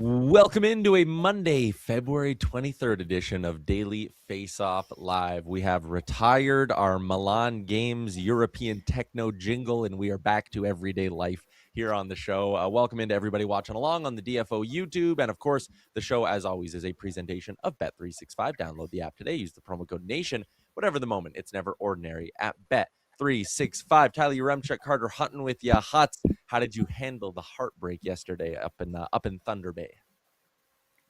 Welcome into a Monday, February 23rd edition of Daily Faceoff Live. We have retired our Milan Games European techno jingle, and we are back to everyday life here on the show. Welcome into everybody watching along on the DFO YouTube. And of course, the show, as always, is a presentation of Bet365. Download the app today. Use the promo code NATION. Whatever the moment, it's never ordinary at Bet365. Tyler Yaremchuk, Carter Hutton with ya. Huts, how did you handle the heartbreak yesterday up in Thunder Bay?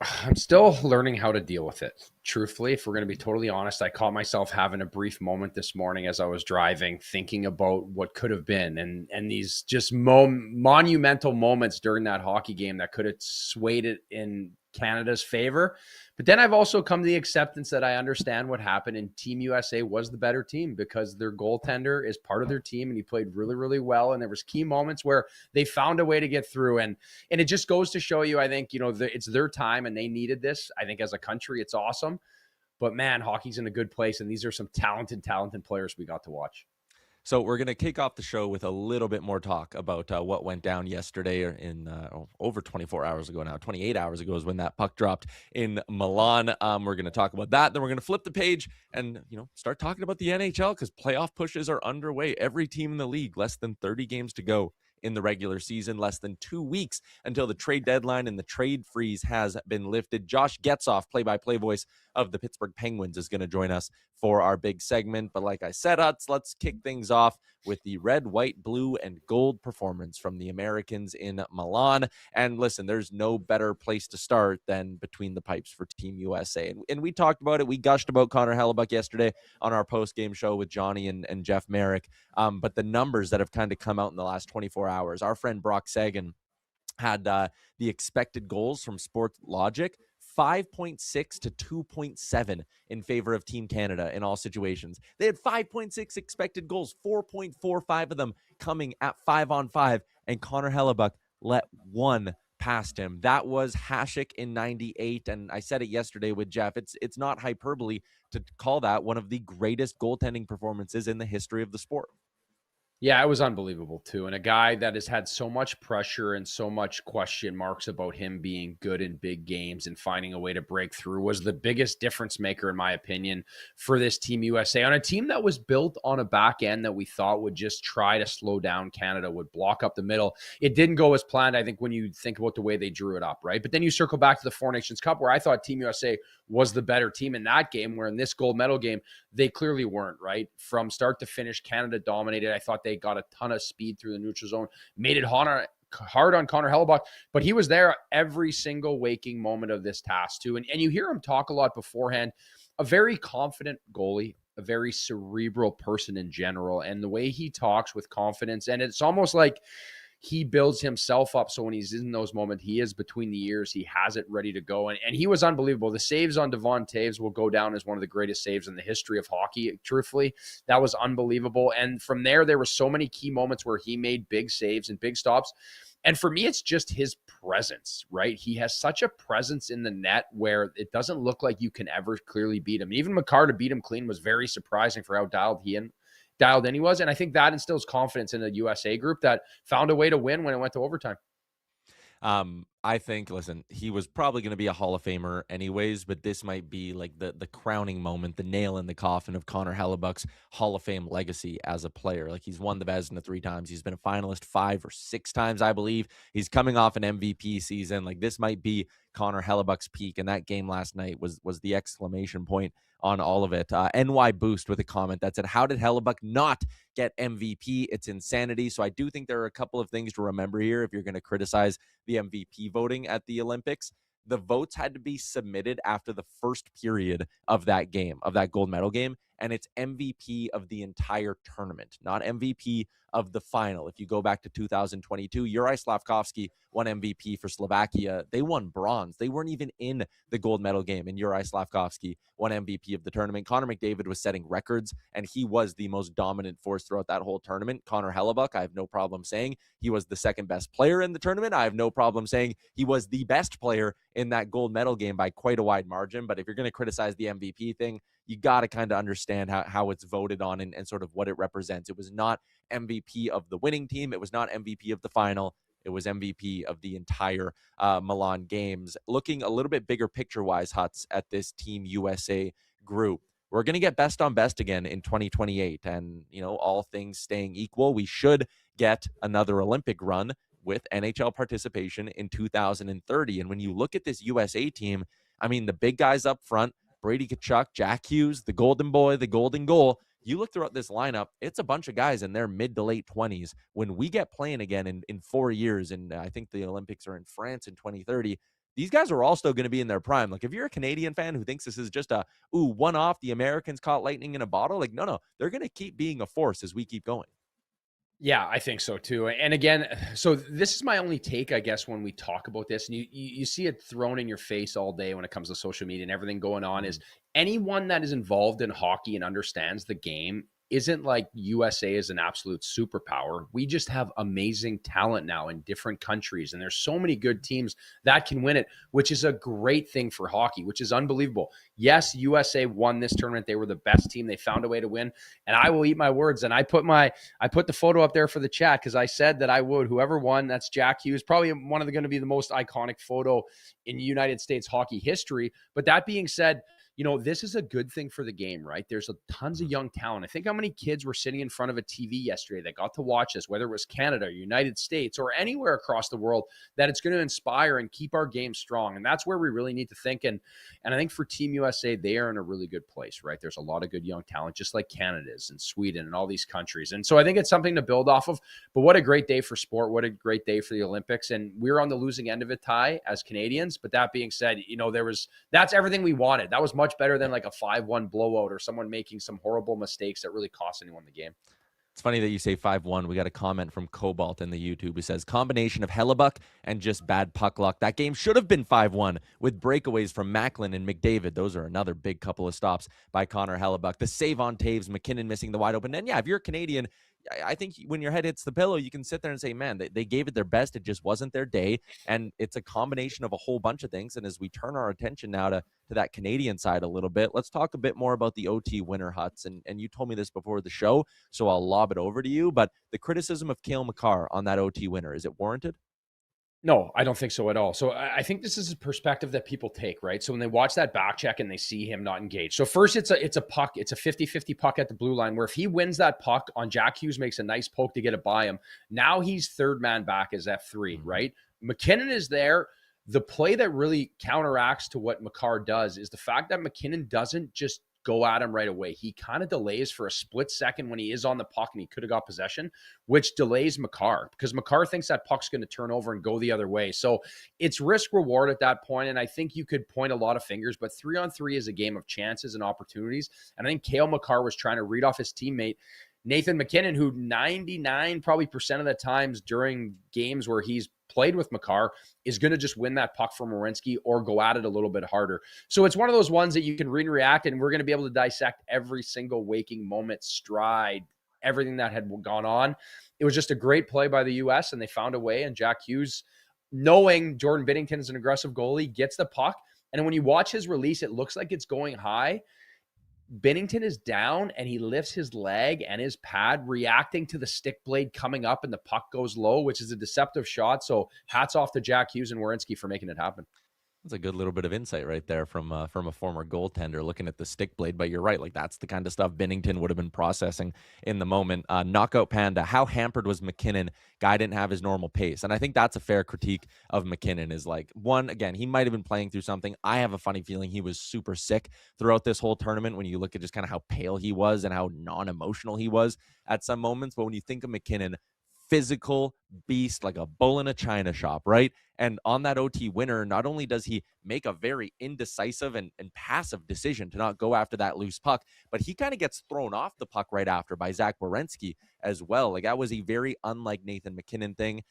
I'm still learning how to deal with it. Truthfully, if we're going to be totally honest, I caught myself having a brief moment this morning as I was driving, thinking about what could have been and these just monumental moments during that hockey game that could have swayed it in Canada's favor. But then I've also come to the acceptance that I understand what happened, and Team USA was the better team because their goaltender is part of their team and he played really, really well. And there was key moments where they found a way to get through. And it just goes to show you, I think, it's their time and they needed this. I think as a country, it's awesome. But man, hockey's in a good place. And these are some talented players we got to watch. So we're going to kick off the show with a little bit more talk about what went down yesterday over 24 hours ago now. 28 hours ago is when that puck dropped in Milan. We're going to talk about that. Then we're going to flip the page and, start talking about the NHL because playoff pushes are underway. Every team in the league, less than 30 games to go in the regular season, less than 2 weeks until the trade deadline and the trade freeze has been lifted. Josh Getzoff, play-by-play voice of the Pittsburgh Penguins, is going to join us for our big segment. But like I said, let's kick things off with the red, white, blue, and gold performance from the Americans in Milan. And listen, there's no better place to start than between the pipes for Team USA. And we talked about it. We gushed about Connor Hellebuyck yesterday on our post-game show with Johnny and Jeff Merrick. But the numbers that have kind of come out in the last 24 hours, our friend Brock Sagan had the expected goals from Sports Logic, 5.6 to 2.7 in favor of Team Canada in all situations. They had 5.6 expected goals, 4.45 of them coming at 5-on-5, and Connor Hellebuyck let one past him. That was Hasek in 98, and I said it yesterday with Jeff. It's not hyperbole to call that one of the greatest goaltending performances in the history of the sport. Yeah, it was unbelievable too. And a guy that has had so much pressure and so much question marks about him being good in big games and finding a way to break through was the biggest difference maker, in my opinion, for this Team USA on a team that was built on a back end that we thought would just try to slow down Canada, would block up the middle. It didn't go as planned, I think, when you think about the way they drew it up, right? But then you circle back to the Four Nations Cup where I thought Team USA was the better team in that game, where in this gold medal game, they clearly weren't, right? From start to finish, Canada dominated. I thought they got a ton of speed through the neutral zone, made it hard on Connor Hellebuyck, but he was there every single waking moment of this task too. And you hear him talk a lot beforehand, a very confident goalie, a very cerebral person in general, and the way he talks with confidence. And it's almost like he builds himself up. So when he's in those moments, he is between the ears. He has it ready to go. And he was unbelievable. The saves on Devon Toews will go down as one of the greatest saves in the history of hockey. Truthfully, that was unbelievable. And from there were so many key moments where he made big saves and big stops. And for me, it's just his presence, right? He has such a presence in the net where it doesn't look like you can ever clearly beat him. Even Makar to beat him clean was very surprising for how dialed in he was. And I think that instills confidence in the USA group that found a way to win when it went to overtime. I think, listen, he was probably going to be a Hall of Famer anyways, but this might be like the crowning moment, the nail in the coffin of Connor Hellebuyck's Hall of Fame legacy as a player. Like, he's won the Vezina 3 times. He's been a finalist 5 or 6 times, I believe. He's coming off an MVP season. Like, this might be Connor Hellebuyck's peak, and that game last night was the exclamation point on all of it. NY Boost with a comment that said, how did Hellebuyck not get MVP? It's insanity. So I do think there are a couple of things to remember here if you're going to criticize the MVP voting at the Olympics. The votes had to be submitted after the first period of that game, of that gold medal game, and it's MVP of the entire tournament, not MVP of the final. If you go back to 2022, Juraj Slafkovský won MVP for Slovakia. They won bronze. They weren't even in the gold medal game, and Juraj Slafkovský won MVP of the tournament. Connor McDavid was setting records, and he was the most dominant force throughout that whole tournament. Connor Hellebuyck, I have no problem saying he was the second best player in the tournament. I have no problem saying he was the best player in that gold medal game by quite a wide margin. But if you're going to criticize the MVP thing, you got to kind of understand how it's voted on and sort of what it represents. It was not MVP of the winning team. It was not MVP of the final. it was MVP of the entire Milan games. Looking a little bit bigger picture-wise, Huts, at this Team USA group, we're going to get best on best again in 2028. And, all things staying equal, we should get another Olympic run with NHL participation in 2030. And when you look at this USA team, I mean, the big guys up front, Brady Tkachuk, Jack Hughes, the golden boy, the golden goal. You look throughout this lineup, it's a bunch of guys in their mid to late 20s. When we get playing again in 4 years, and I think the Olympics are in France in 2030, these guys are all still going to be in their prime. Like, if you're a Canadian fan who thinks this is just one-off, the Americans caught lightning in a bottle, like, no, they're going to keep being a force as we keep going. Yeah, I think so too. And again, so this is my only take, I guess, when we talk about this, and you see it thrown in your face all day when it comes to social media and everything going on, is anyone that is involved in hockey and understands the game isn't like USA is an absolute superpower. We just have amazing talent now in different countries, and there's so many good teams that can win it, which is a great thing for hockey, which is unbelievable. Yes, USA won this tournament. They were the best team. They found a way to win, and I will eat my words. And I put the photo up there for the chat because I said that I would. Whoever won, that's Jack Hughes, probably one of the going to be the most iconic photo in United States hockey history. But that being said, this is a good thing for the game, right? There's tons of young talent. I think how many kids were sitting in front of a TV yesterday that got to watch this, whether it was Canada, or United States, or anywhere across the world, that it's going to inspire and keep our game strong. And that's where we really need to think. And I think for Team USA, they are in a really good place, right? There's a lot of good young talent, just like Canada is and Sweden and all these countries. And so I think it's something to build off of. But what a great day for sport. What a great day for the Olympics. And we're on the losing end of it, Ty, as Canadians. But that being said, that's everything we wanted. That was much better than like a 5-1 blowout or someone making some horrible mistakes that really cost anyone the game. It's funny that you say 5-1. We got a comment from Cobalt in the YouTube who says, combination of Hellebuyck and just bad puck luck. That game should have been 5-1 with breakaways from Macklin and McDavid. Those are another big couple of stops by Connor Hellebuyck. The save on Taves, McKinnon missing the wide open. And yeah, if you're a Canadian, I think when your head hits the pillow, you can sit there and say, man, they gave it their best. It just wasn't their day. And it's a combination of a whole bunch of things. And as we turn our attention now to that Canadian side a little bit, let's talk a bit more about the OT winner, Huts. And you told me this before the show, so I'll lob it over to you. But the criticism of Cale Makar on that OT winner, is it warranted? No, I don't think so at all. So I think this is a perspective that people take, right? So when they watch that back check and they see him not engaged. So first it's a puck. It's a 50-50 puck at the blue line where if he wins that puck on Jack Hughes, makes a nice poke to get it by him. Now he's third man back as F3, right? McKinnon is there. The play that really counteracts to what Makar does is the fact that McKinnon doesn't just go at him right away. He kind of delays for a split second when he is on the puck and he could have got possession, which delays Makar because Makar thinks that puck's going to turn over and go the other way. So it's risk reward at that point. And I think you could point a lot of fingers, but 3-on-3 is a game of chances and opportunities. And I think Cale Makar was trying to read off his teammate, Nathan McKinnon, who 99% probably of the times during games where he's played with Makar is going to just win that puck from Werenski or go at it a little bit harder. So it's one of those ones that you can read and react, and we're going to be able to dissect every single waking moment, stride, everything that had gone on. It was just a great play by the U.S., and they found a way, and Jack Hughes, knowing Jordan Binnington is an aggressive goalie, gets the puck, and when you watch his release, it looks like it's going high. Binnington is down and he lifts his leg and his pad, reacting to the stick blade coming up, and the puck goes low, which is a deceptive shot. So hats off to Jack Hughes and Werenski for making it happen. That's a good little bit of insight right there from a former goaltender looking at the stick blade. But you're right, like that's the kind of stuff Binnington would have been processing in the moment. Knockout Panda, how hampered was McKinnon? Guy didn't have his normal pace. And I think that's a fair critique of McKinnon is like, one, again, he might have been playing through something. I have a funny feeling he was super sick throughout this whole tournament when you look at just kind of how pale he was and how non-emotional he was at some moments. But when you think of McKinnon, physical beast, like a bull in a china shop, right? And on that OT winner, not only does he make a very indecisive and passive decision to not go after that loose puck, but he kind of gets thrown off the puck right after by Zach Werenski as well. Like that was a very unlike Nathan McKinnon thing.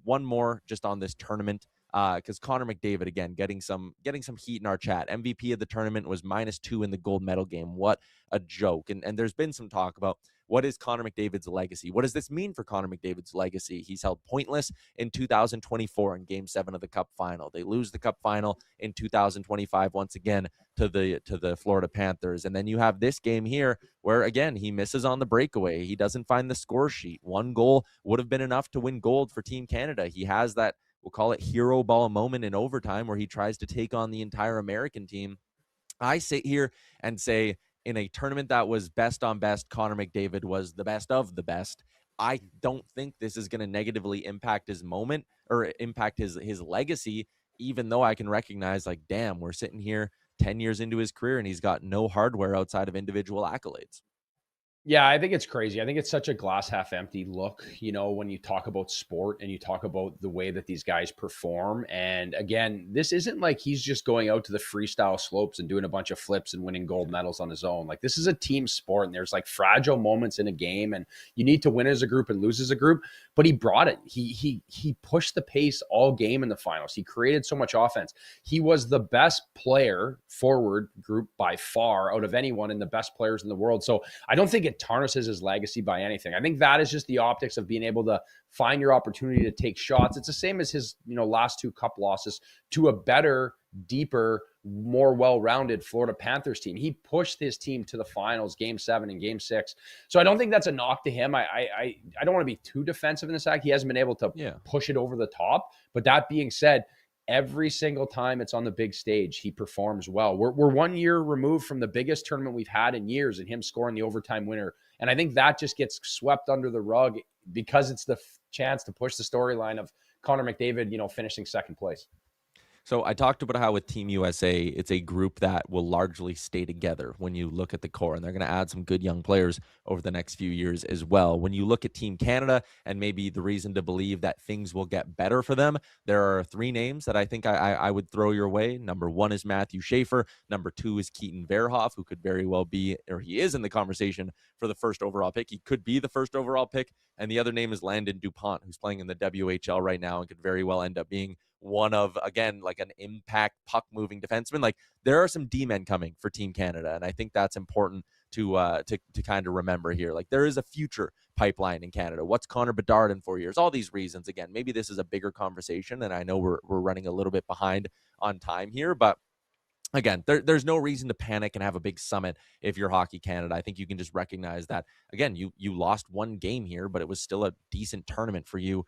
One more just on this tournament, because Connor McDavid, again, getting some heat in our chat. MVP of the tournament was -2 in the gold medal game. What a joke. And there's been some talk about what is Connor McDavid's legacy? What does this mean for Connor McDavid's legacy? He's held pointless in 2024 in Game 7 of the Cup final. They lose the Cup final in 2025 once again to the Florida Panthers. And then you have this game here where, again, he misses on the breakaway. He doesn't find the score sheet. One goal would have been enough to win gold for Team Canada. He has that, we'll call it hero ball moment in overtime where he tries to take on the entire American team. I sit here and say, in a tournament that was best on best, Connor McDavid was the best of the best. I don't think this is going to negatively impact his moment or impact his legacy, even though I can recognize, like, damn, we're sitting here 10 years into his career and he's got no hardware outside of individual accolades. Yeah, I think it's crazy. I think it's such a glass half empty look, when you talk about sport and you talk about the way that these guys perform. And again, this isn't like he's just going out to the freestyle slopes and doing a bunch of flips and winning gold medals on his own. Like, this is a team sport and there's like fragile moments in a game and you need to win as a group and lose as a group. But he brought it. He pushed the pace all game in the finals. He created so much offense. He was the best player forward group by far out of anyone and the best players in the world. So I don't think it tarnishes his legacy by anything. I think that is just the optics of being able to find your opportunity to take shots. It's the same as his, last 2 Cup losses to a better, deeper, more well-rounded Florida Panthers team. He pushed his team to the finals, Game 7 and Game 6. So I don't think that's a knock to him. I don't want to be too defensive in this act. He hasn't been able to push it over the top. But that being said, every single time it's on the big stage, he performs well. We're 1 year removed from the biggest tournament we've had in years and him scoring the overtime winner. And I think that just gets swept under the rug because it's the chance to push the storyline of Connor McDavid, finishing second place. So I talked about how with Team USA, it's a group that will largely stay together when you look at the core, and they're going to add some good young players over the next few years as well. When you look at Team Canada and maybe the reason to believe that things will get better for them, there are 3 names that I think I would throw your way. Number 1 is Matthew Schaefer. Number 2 is Keaton Verhoff, who could very well be, or he is in the conversation for the first overall pick. He could be the first overall pick. And the other name is Landon DuPont, who's playing in the WHL right now and could very well end up being one of, again, like an impact puck moving defenseman. Like, there are some D-men coming for Team Canada, and I think that's important to kind of remember here. Like, there is a future pipeline in Canada. What's Connor Bedard in 4 years? All these reasons. Again, maybe this is a bigger conversation, and I know we're running a little bit behind on time here, but again, there's no reason to panic and have a big summit if you're Hockey Canada. I think you can just recognize that, again, you lost 1 game here, but it was still a decent tournament for you.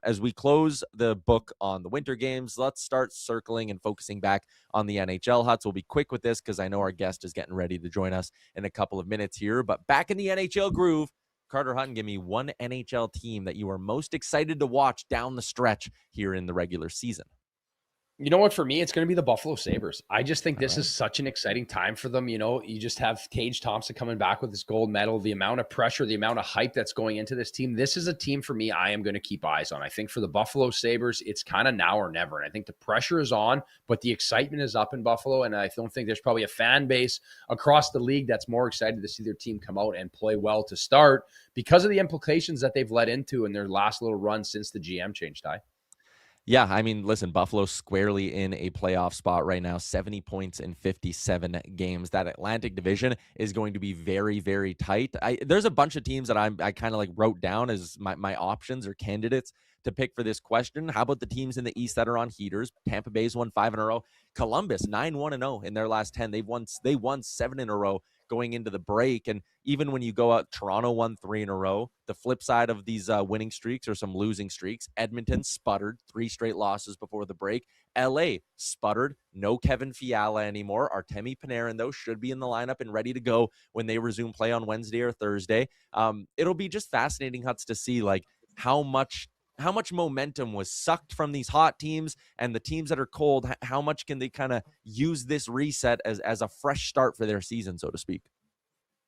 As we close the book on the Winter Games, let's start circling and focusing back on the NHL. Huts, we'll be quick with this because I know our guest is getting ready to join us in a couple of minutes here. But back in the NHL groove, Carter Hutton, give me one NHL team that you are most excited to watch down the stretch here in the regular season. You know what? For me, it's going to be the Buffalo Sabres. I just think this is such an exciting time for them. You just have Tage Thompson coming back with his gold medal, the amount of pressure, the amount of hype that's going into this team. This is a team for me I am going to keep eyes on. I think for the Buffalo Sabres, it's kind of now or never. And I think the pressure is on, but the excitement is up in Buffalo. And I don't think there's probably a fan base across the league that's more excited to see their team come out and play well to start because of the implications that they've led into in their last little run since the GM change, Ty. Yeah, I mean, listen, Buffalo's squarely in a playoff spot right now, 70 points in 57 games. That Atlantic division is going to be very, very tight. There's a bunch of teams that I kind of like wrote down as my options or candidates to pick for this question. How about the teams in the East that are on heaters? Tampa Bay's won 5 in a row. Columbus 9-1-0 in their last 10. They won 7 in a row going into the break. And even when you go out, Toronto won 3 in a row. The flip side of these winning streaks are some losing streaks. Edmonton sputtered 3 straight losses before the break. LA sputtered. No Kevin Fiala anymore. Artemi Panarin, though, should be in the lineup and ready to go when they resume play on Wednesday or Thursday. It'll be just fascinating, Huts, to see like how much momentum was sucked from these hot teams, and the teams that are cold, how much can they kind of use this reset as a fresh start for their season, so to speak?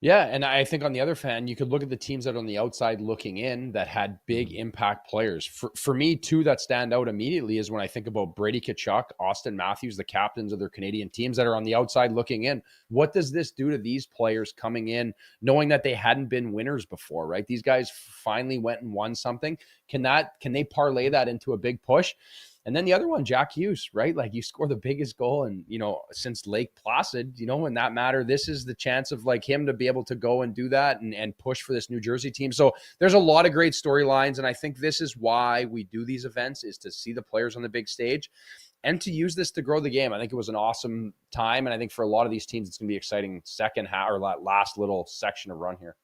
Yeah, and I think on the other hand, you could look at the teams that are on the outside looking in that had big impact players. For me, 2 that stand out immediately is when I think about Brady Tkachuk, Austin Matthews, the captains of their Canadian teams that are on the outside looking in. What does this do to these players coming in, knowing that they hadn't been winners before, right? These guys finally went and won something. Can they parlay that into a big push? And then the other one, Jack Hughes, right? Like, you score the biggest goal and, since Lake Placid, in that matter, this is the chance of like him to be able to go and do that and push for this New Jersey team. So there's a lot of great storylines. And I think this is why we do these events, is to see the players on the big stage and to use this to grow the game. I think it was an awesome time. And I think for a lot of these teams, it's going to be exciting second half or that last little section of run here.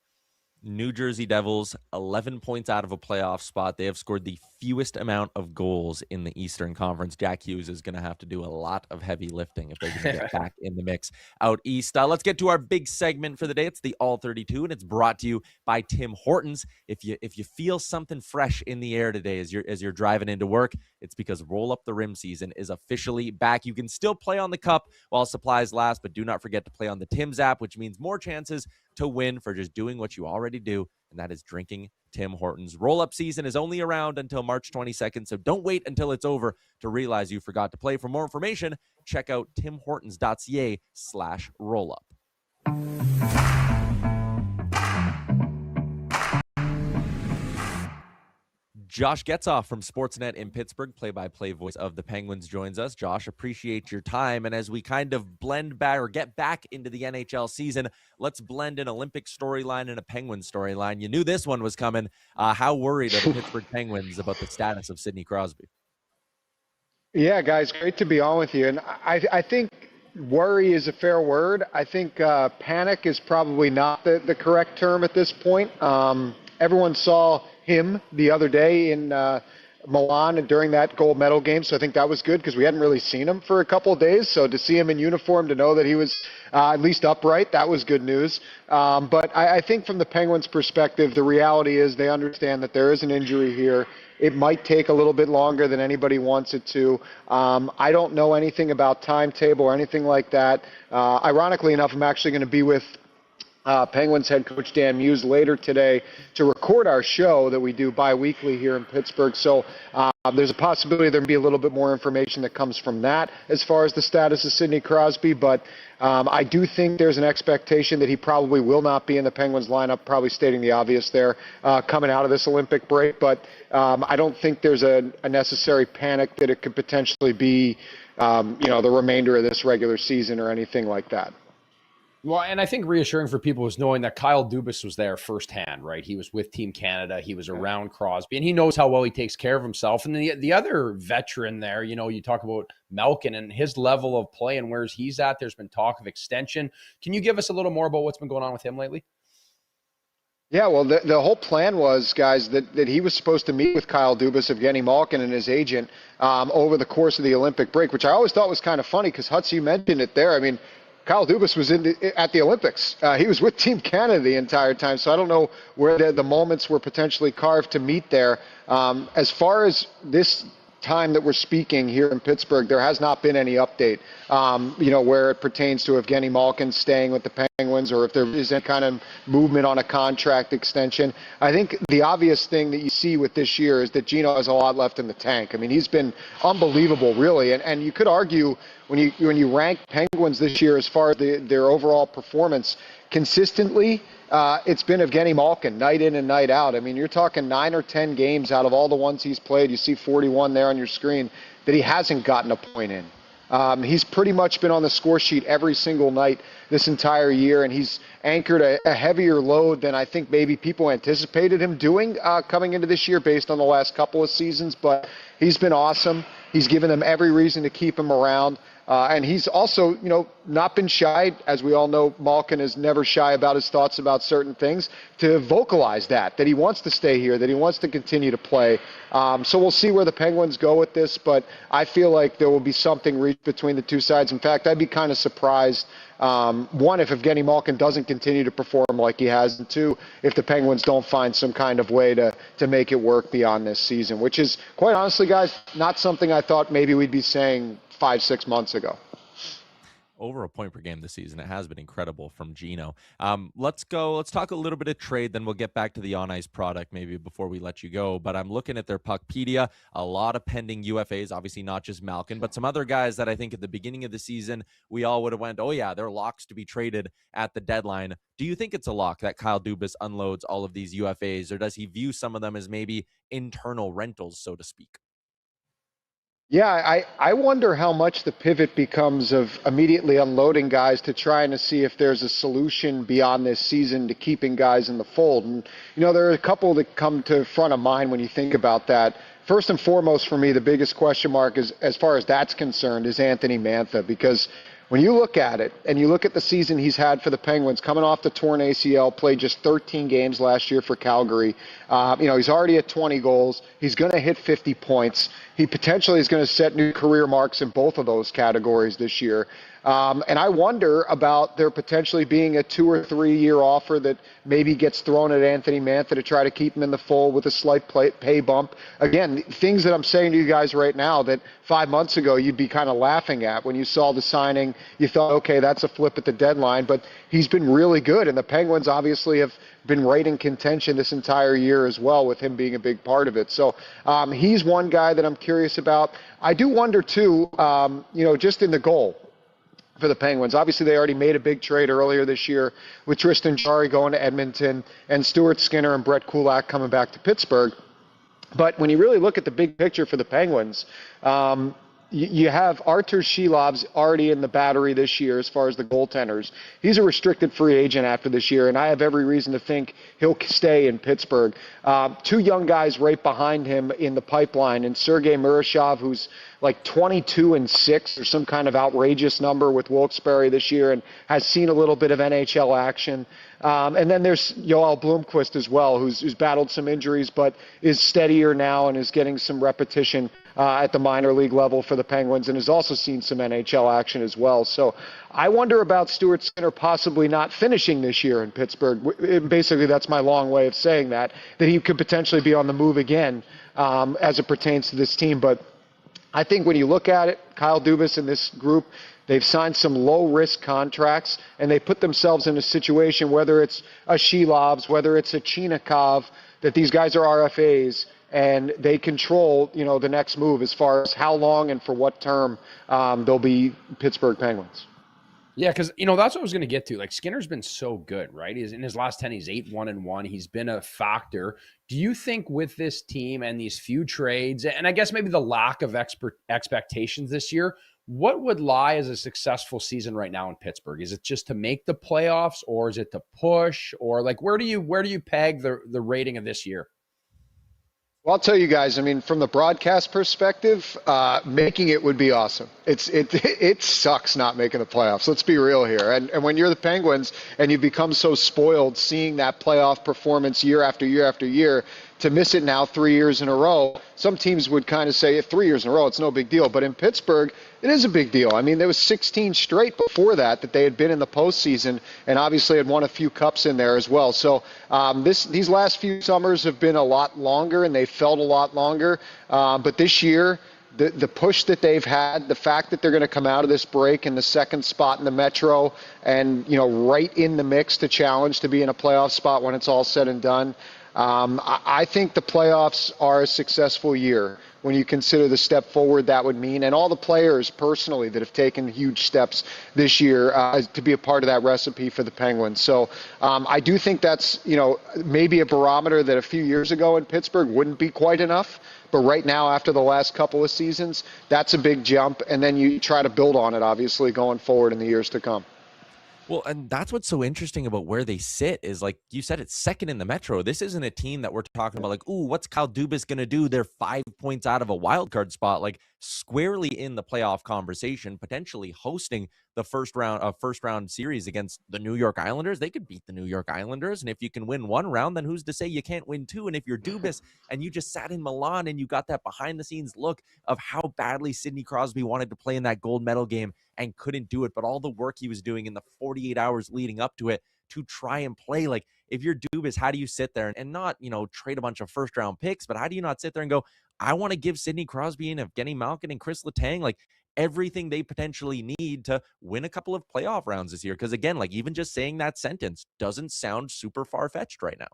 New Jersey Devils, 11 points out of a playoff spot. They have scored the fewest amount of goals in the Eastern Conference. Jack Hughes is going to have to do a lot of heavy lifting if they're going to get back in the mix out east. Let's get to our big segment for the day. It's the All 32, and it's brought to you by Tim Hortons. If you feel something fresh in the air today as you're driving into work, it's because Roll Up the Rim season is officially back. You can still play on the cup while supplies last, but do not forget to play on the Tim's app, which means more chances to win for just doing what you already do, and that is drinking Tim Hortons. Roll-up season is only around until March 22nd, so don't wait until it's over to realize you forgot to play. For more information, check out timhortons.ca/rollup. Josh Getzoff from Sportsnet in Pittsburgh, play-by-play voice of the Penguins, joins us. Josh, appreciate your time. And as we kind of blend back or get back into the NHL season, let's blend an Olympic storyline and a Penguin storyline. You knew this one was coming. How worried are the Pittsburgh Penguins about the status of Sidney Crosby? Yeah, guys, great to be on with you. And I think worry is a fair word. I think panic is probably not the correct term at this point. Everyone saw him the other day in Milan and during that gold medal game, so I think that was good because we hadn't really seen him for a couple of days. So to see him in uniform, to know that he was at least upright, that was good news. But I think from the Penguins' perspective, the reality is they understand that there is an injury here. It might take a little bit longer than anybody wants it to. I don't know anything about timetable or anything like that. Ironically enough, I'm actually going to be with Penguins head coach Dan Muse later today to record our show that we do bi-weekly here in Pittsburgh. So there's a possibility there may be a little bit more information that comes from that as far as the status of Sidney Crosby. But I do think there's an expectation that he probably will not be in the Penguins lineup, probably stating the obvious there coming out of this Olympic break. But I don't think there's a necessary panic that it could potentially be, the remainder of this regular season or anything like that. Well, and I think reassuring for people is knowing that Kyle Dubas was there firsthand, right? He was with Team Canada. He was around Crosby, and he knows how well he takes care of himself. And the other veteran there, you talk about Malkin and his level of play and where he's at. There's been talk of extension. Can you give us a little more about what's been going on with him lately? Yeah, well, the whole plan was, guys, that he was supposed to meet with Kyle Dubas, Evgeny Malkin, and his agent over the course of the Olympic break, which I always thought was kind of funny because, Hutz, you mentioned it there. I mean, Kyle Dubas was at the Olympics. He was with Team Canada the entire time, so I don't know where the moments were potentially carved to meet there. As far as this time that we're speaking here in Pittsburgh, there has not been any update, where it pertains to Evgeny Malkin staying with the Penguins or if there is any kind of movement on a contract extension. I think the obvious thing that you see with this year is that Gino has a lot left in the tank. I mean, he's been unbelievable, really, and you could argue when you rank Penguins this year as far as their overall performance consistently, it's been Evgeny Malkin night in and night out. I mean, you're talking 9 or 10 games out of all the ones he's played. You see 41 there on your screen that he hasn't gotten a point in. He's pretty much been on the score sheet every single night this entire year, and he's anchored a heavier load than I think maybe people anticipated him doing coming into this year based on the last couple of seasons. But he's been awesome. He's given them every reason to keep him around. And he's also, not been shy. As we all know, Malkin is never shy about his thoughts about certain things, to vocalize that he wants to stay here, that he wants to continue to play. So we'll see where the Penguins go with this, but I feel like there will be something reached between the two sides. In fact, I'd be kind of surprised, one, if Evgeny Malkin doesn't continue to perform like he has, and two, if the Penguins don't find some kind of way to make it work beyond this season, which is, quite honestly, guys, not something I thought maybe we'd be saying 5-6 months ago. Over a point per game this season. It has been incredible from Gino. Let's talk a little bit of trade, then we'll get back to the on-ice product maybe before we let you go. But I'm looking at their Puckpedia, a lot of pending UFAs, obviously not just Malkin, but some other guys that I think at the beginning of the season, we all would have went, oh yeah, they're locks to be traded at the deadline. Do you think it's a lock that Kyle Dubas unloads all of these UFAs, or does he view some of them as maybe internal rentals, so to speak? Yeah, I wonder how much the pivot becomes of immediately unloading guys to trying to see if there's a solution beyond this season to keeping guys in the fold. And, there are a couple that come to front of mind when you think about that. First and foremost for me, the biggest question mark is, as far as that's concerned, is Anthony Mantha, because when you look at it and you look at the season he's had for the Penguins, coming off the torn ACL, played just 13 games last year for Calgary. He's already at 20 goals. He's going to hit 50 points. He potentially is going to set new career marks in both of those categories this year. And I wonder about there potentially being a 2 or 3 year offer that maybe gets thrown at Anthony Mantha to try to keep him in the fold with a slight pay bump. Again, things that I'm saying to you guys right now that 5 months ago you'd be kind of laughing at when you saw the signing. You thought, okay, that's a flip at the deadline, but he's been really good. And the Penguins obviously have been right in contention this entire year as well, with him being a big part of it. So he's one guy that I'm curious about. I do wonder too, just in the goal for the Penguins. Obviously, they already made a big trade earlier this year with Tristan Jarry going to Edmonton and Stuart Skinner and Brett Kulak coming back to Pittsburgh. But when you really look at the big picture for the Penguins, you have Artur Shilov's already in the battery this year as far as the goaltenders. He's a restricted free agent after this year, and I have every reason to think he'll stay in Pittsburgh. Two young guys right behind him in the pipeline, and Sergei Murashov, who's like 22-6 or some kind of outrageous number with Wilkes-Barre this year and has seen a little bit of NHL action. And then there's Yoel Blomqvist as well, who's battled some injuries but is steadier now and is getting some repetition at the minor league level for the Penguins and has also seen some NHL action as well. So I wonder about Stuart Skinner possibly not finishing this year in Pittsburgh. Basically, that's my long way of saying that he could potentially be on the move again as it pertains to this team. But I think when you look at it, Kyle Dubas and this group, they've signed some low-risk contracts, and they put themselves in a situation, whether it's a Shilovs, whether it's a Chinikov, that these guys are RFAs, and they control, the next move as far as how long and for what term they'll be Pittsburgh Penguins. Yeah, because, that's what I was going to get to. Like, Skinner's been so good, right? He's in his last 10, he's 8-1-1. He's been a factor. Do you think with this team and these few trades, and I guess maybe the lack of expectations this year, what would lie as a successful season right now in Pittsburgh? Is it just to make the playoffs, or is it to push, or like where do you peg the rating of this year? Well, I'll tell you guys, from the broadcast perspective, making it would be awesome. It sucks not making the playoffs. Let's be real here. And when you're the Penguins and you become so spoiled seeing that playoff performance year after year after year, to miss it now 3 years in a row, some teams would kind of say, if 3 years in a row, it's no big deal. But in Pittsburgh, it is a big deal. There was 16 straight before that they had been in the postseason, and obviously had won a few cups in there as well. So these last few summers have been a lot longer, and they felt a lot longer. But this year, the push that they've had, the fact that they're going to come out of this break in the second spot in the Metro and, right in the mix to challenge to be in a playoff spot when it's all said and done, I think the playoffs are a successful year when you consider the step forward that would mean, and all the players personally that have taken huge steps this year to be a part of that recipe for the Penguins. So I do think that's, maybe a barometer that a few years ago in Pittsburgh wouldn't be quite enough. But right now, after the last couple of seasons, that's a big jump. And then you try to build on it, obviously, going forward in the years to come. Well, and that's what's so interesting about where they sit is, like you said, it's second in the Metro. This isn't a team that we're talking about like, ooh, what's Kyle Dubas going to do? They're 5 points out of a wild card spot, like squarely in the playoff conversation, potentially hosting the first round series against the New York Islanders. They could beat the New York Islanders. And if you can win one round, then who's to say you can't win two? And if you're Dubas and you just sat in Milan and you got that behind the scenes look of how badly Sidney Crosby wanted to play in that gold medal game and couldn't do it, but all the work he was doing in the 48 hours leading up to it to try and play, like if you're Dubas, how do you sit there and not, trade a bunch of first round picks, but how do you not sit there and go, I want to give Sidney Crosby and Evgeny Malkin and Chris Letang like everything they potentially need to win a couple of playoff rounds this year? Because again, like even just saying that sentence doesn't sound super far-fetched right now.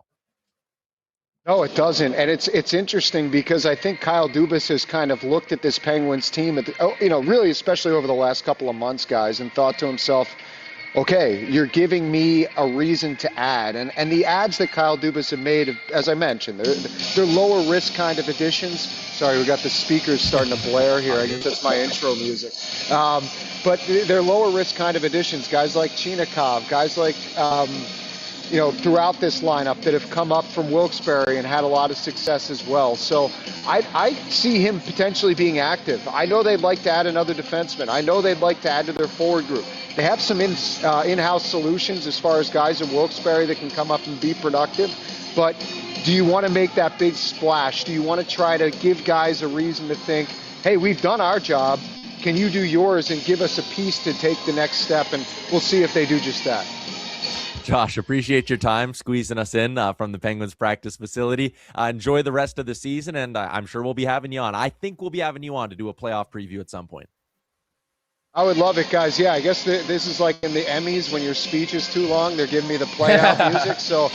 No, it doesn't. And it's interesting because I think Kyle Dubas has kind of looked at this Penguins team, really especially over the last couple of months, guys, and thought to himself, okay, you're giving me a reason to add. And the ads that Kyle Dubas have made, as I mentioned, they're lower risk kind of additions. Sorry, we got the speakers starting to blare here. I guess that's my intro music. But they're lower risk kind of additions. Guys like Chinikov, guys like, throughout this lineup that have come up from Wilkes-Barre and had a lot of success as well. So I see him potentially being active. I know they'd like to add another defenseman. I know they'd like to add to their forward group. They have some in-house solutions as far as guys in Wilkes-Barre that can come up and be productive. But do you want to make that big splash? Do you want to try to give guys a reason to think, hey, we've done our job. Can you do yours and give us a piece to take the next step? And we'll see if they do just that. Josh, appreciate your time squeezing us in from the Penguins practice facility. Enjoy the rest of the season, and I'm sure we'll be having you on. I think we'll be having you on to do a playoff preview at some point. I would love it, guys. Yeah, I guess this is like in the Emmys when your speech is too long. They're giving me the playoff music. So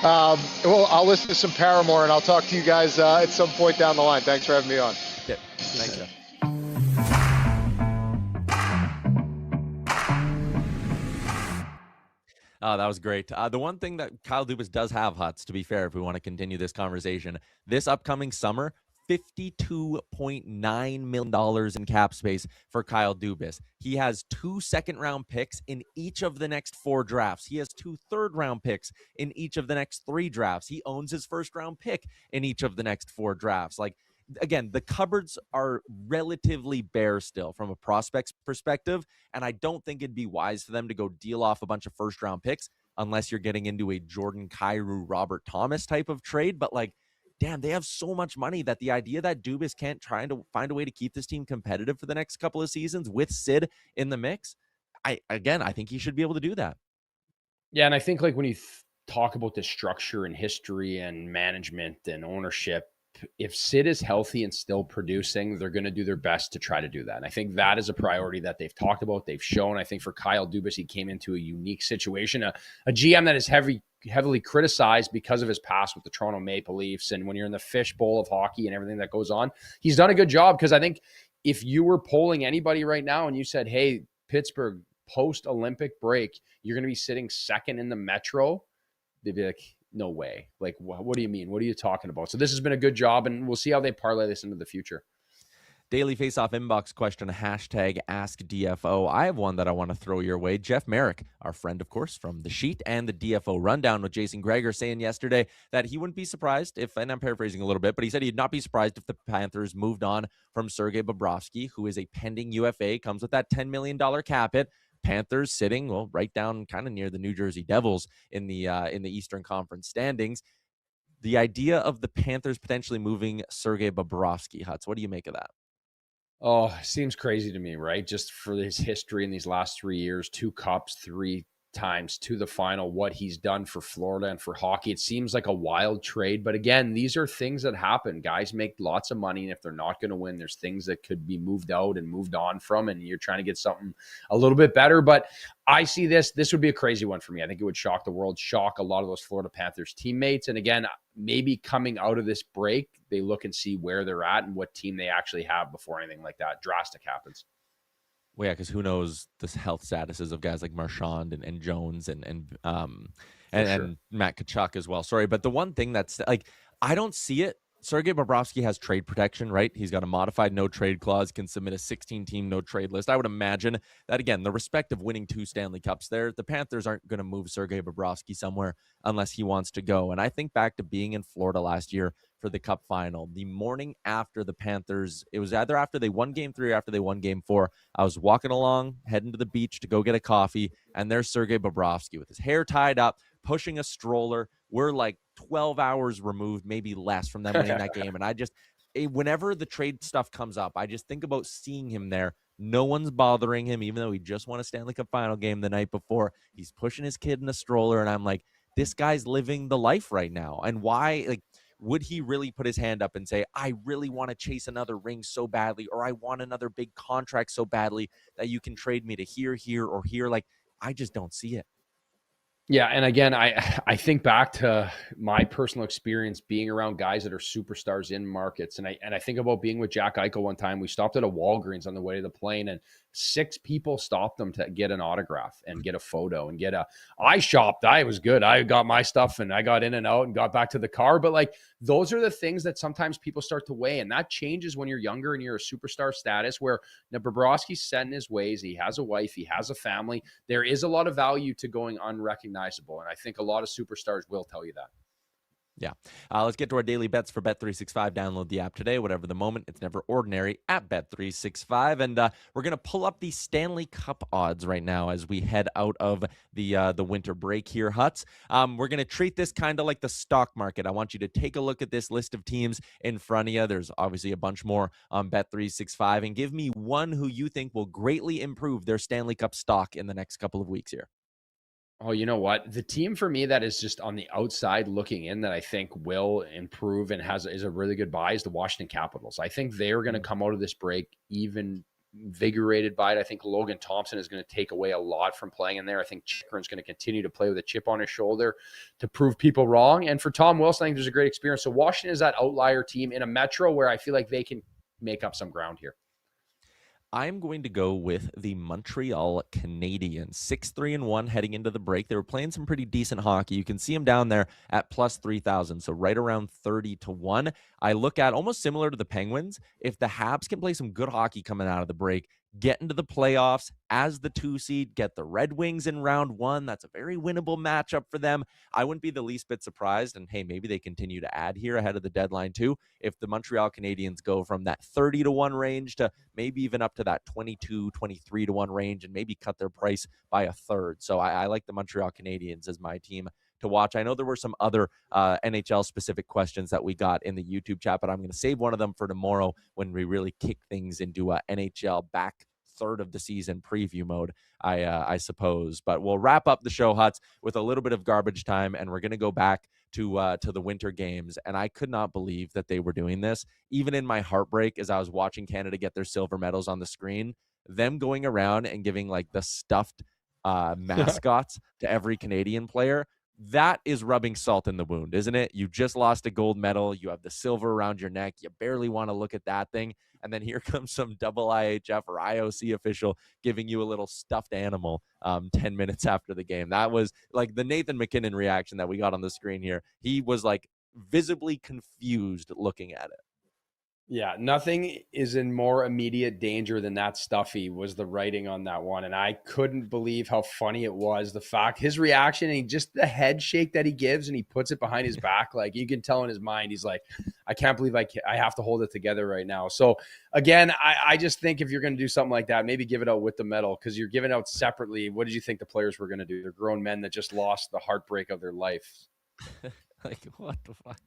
I'll listen to some Paramore, and I'll talk to you guys at some point down the line. Thanks for having me on. Yeah, thanks, Jeff. Oh, that was great. The one thing that Kyle Dubas does have, Huts, to be fair, if we want to continue this conversation, this upcoming summer, $52.9 million in cap space for Kyle Dubas. He has 2 second-round picks in each of the next 4 drafts. He has 2 third-round picks in each of the next 3 drafts. He owns his first-round pick in each of the next 4 drafts. Like, again, the cupboards are relatively bare still from a prospect's perspective, and I don't think it'd be wise for them to go deal off a bunch of first-round picks unless you're getting into a Jordan Kyrou, Robert Thomas type of trade. But, like, damn, they have so much money that the idea that Dubas can't try to find a way to keep this team competitive for the next couple of seasons with Sid in the mix, I think he should be able to do that. Yeah, and I think like when you talk about the structure and history and management and ownership, if Sid is healthy and still producing, they're going to do their best to try to do that. And I think that is a priority that they've talked about, they've shown. I think for Kyle Dubas, he came into a unique situation, a GM that is heavily criticized because of his past with the Toronto Maple Leafs. And when you're in the fishbowl of hockey and everything that goes on, he's done a good job. Because I think if you were polling anybody right now and you said, hey, Pittsburgh, post-Olympic break, you're going to be sitting second in the Metro, they'd be like, no way. Like, what do you mean? What are you talking about? So this has been a good job, and we'll see how they parlay this into the future. Daily Faceoff inbox question, hashtag askdfo. I have one that I want to throw your way. Jeff Merrick, our friend, of course, from The Sheet and the DFO Rundown with Jason Gregor, saying yesterday that he wouldn't be surprised if, and I'm paraphrasing a little bit, but he said he'd not be surprised if the Panthers moved on from Sergei Bobrovsky, who is a pending UFA, comes with that $10 million cap hit. Panthers sitting, well, right down kind of near the New Jersey Devils in the Eastern Conference standings. The idea of the Panthers potentially moving Sergei Bobrovsky, Huts, what do you make of that? Oh, seems crazy to me, right? Just for his history in these last 3 years, 2 cups, 3 times to the final, what he's done for Florida and for hockey. It seems like a wild trade, but again, these are things that happen. Guys make lots of money, and if they're not going to win, there's things that could be moved out and moved on from, and you're trying to get something a little bit better. But I see this would be a crazy one for me. I think it would shock the world, shock a lot of those Florida Panthers teammates. And again, maybe coming out of this break, they look and see where they're at and what team they actually have before anything like that drastic happens. Well, yeah, because who knows the health statuses of guys like Marchand and Jones and Matt Tkachuk as well. Sorry, but the one thing that's like, I don't see it. Sergei Bobrovsky has trade protection, right? He's got a modified no-trade clause, can submit a 16-team no-trade list. I would imagine that, again, the respect of winning 2 Stanley Cups there, the Panthers aren't going to move Sergei Bobrovsky somewhere unless he wants to go. And I think back to being in Florida last year for the Cup final, the morning after the Panthers, it was either after they won Game 3 or after they won Game 4, I was walking along, heading to the beach to go get a coffee, and there's Sergei Bobrovsky with his hair tied up, pushing a stroller. We're like 12 hours removed, maybe less, from them winning that game. And I just, whenever the trade stuff comes up, I just think about seeing him there. No one's bothering him, even though he just won a Stanley Cup final game the night before. He's pushing his kid in a stroller, and I'm like, this guy's living the life right now. And why, like, would he really put his hand up and say, I really want to chase another ring so badly, or I want another big contract so badly that you can trade me to here, or here? Like, I just don't see it. Yeah, and again, I think back to my personal experience being around guys that are superstars in markets, and I think about being with Jack Eichel one time. We stopped at a Walgreens on the way to the plane, and 6 people stopped them to get an autograph and get a photo and get a. I shopped. I was good. I got my stuff and I got in and out and got back to the car. But like those are the things that sometimes people start to weigh, and that changes when you're younger and you're a superstar status. Where now Bobrovsky's set in his ways. He has a wife. He has a family. There is a lot of value to going unrecognizable. And I think a lot of superstars will tell you that. Yeah. Let's get to our daily bets for Bet365. Download the app today. Whatever the moment, it's never ordinary at Bet365. And we're going to pull up the Stanley Cup odds right now as we head out of the winter break here, Huts. We're going to treat this kind of like the stock market. I want you to take a look at this list of teams in front of you. There's obviously a bunch more on Bet365. And give me one who you think will greatly improve their Stanley Cup stock in the next couple of weeks here. Oh, you know what? The team for me that is just on the outside looking in that I think will improve and is a really good buy is the Washington Capitals. I think they're going to come out of this break even invigorated by it. I think Logan Thompson is going to take away a lot from playing in there. I think Chychrun's going to continue to play with a chip on his shoulder to prove people wrong. And for Tom Wilson, I think there's a great experience. So Washington is that outlier team in a metro where I feel like they can make up some ground here. I'm going to go with the Montreal Canadiens, 6-3-1 heading into the break. They were playing some pretty decent hockey. You can see them down there at plus 3,000, so right around 30-1. I look at almost similar to the Penguins. If the Habs can play some good hockey coming out of the break, get into the playoffs as the 2 seed, get the Red Wings in round 1. That's a very winnable matchup for them. I wouldn't be the least bit surprised, and hey, maybe they continue to add here ahead of the deadline too, if the Montreal Canadiens go from that 30-1 range to maybe even up to that 22, 23-1 range and maybe cut their price by a third. So I like the Montreal Canadiens as my team to watch. I know there were some other NHL-specific questions that we got in the YouTube chat, but I'm going to save one of them for tomorrow when we really kick things into NHL back third of the season preview mode, I suppose. But we'll wrap up the show, Huts, with a little bit of garbage time, and we're going to go back to the winter games. And I could not believe that they were doing this. Even in my heartbreak as I was watching Canada get their silver medals on the screen, them going around and giving like the stuffed mascots to every Canadian player, that is rubbing salt in the wound, isn't it? You just lost a gold medal. You have the silver around your neck. You barely want to look at that thing. And then here comes some double IHF or IOC official giving you a little stuffed animal 10 minutes after the game. That was like the Nathan McKinnon reaction that we got on the screen here. He was like visibly confused looking at it. Yeah, nothing is in more immediate danger than that stuffy was the writing on that one. And I couldn't believe how funny it was. The fact, his reaction and just the head shake that he gives and he puts it behind his back. Like you can tell in his mind, he's like, I can't believe I have to hold it together right now. So again, I just think if you're going to do something like that, maybe give it out with the medal because you're giving out separately. What did you think the players were going to do? They're grown men that just lost the heartbreak of their life. Like, what the fuck?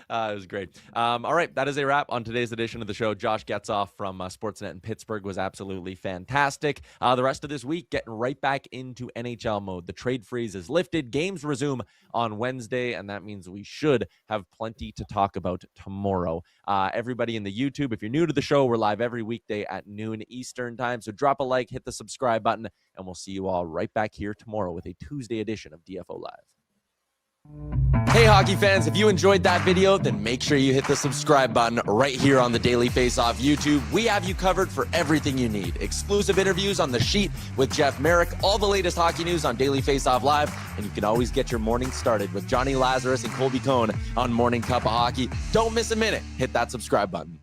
It was great. All right, that is a wrap on today's edition of the show. Josh Getzoff from Sportsnet in Pittsburgh was absolutely fantastic. The rest of this week, getting right back into NHL mode. The trade freeze is lifted. Games resume on Wednesday, and that means we should have plenty to talk about tomorrow. Everybody in the YouTube, if you're new to the show, we're live every weekday at noon Eastern time. So drop a like, hit the subscribe button, and we'll see you all right back here tomorrow with a Tuesday edition of DFO Live. Hey hockey fans, if you enjoyed that video, then make sure you hit the subscribe button right here on the Daily Faceoff YouTube. We have you covered for everything you need. Exclusive interviews on The Sheet with Jeff Merrick, all the latest hockey news on Daily Faceoff Live, and you can always get your morning started with Johnny Lazarus and Colby Cohn on Morning Cup of Hockey. Don't miss a minute. Hit that subscribe button.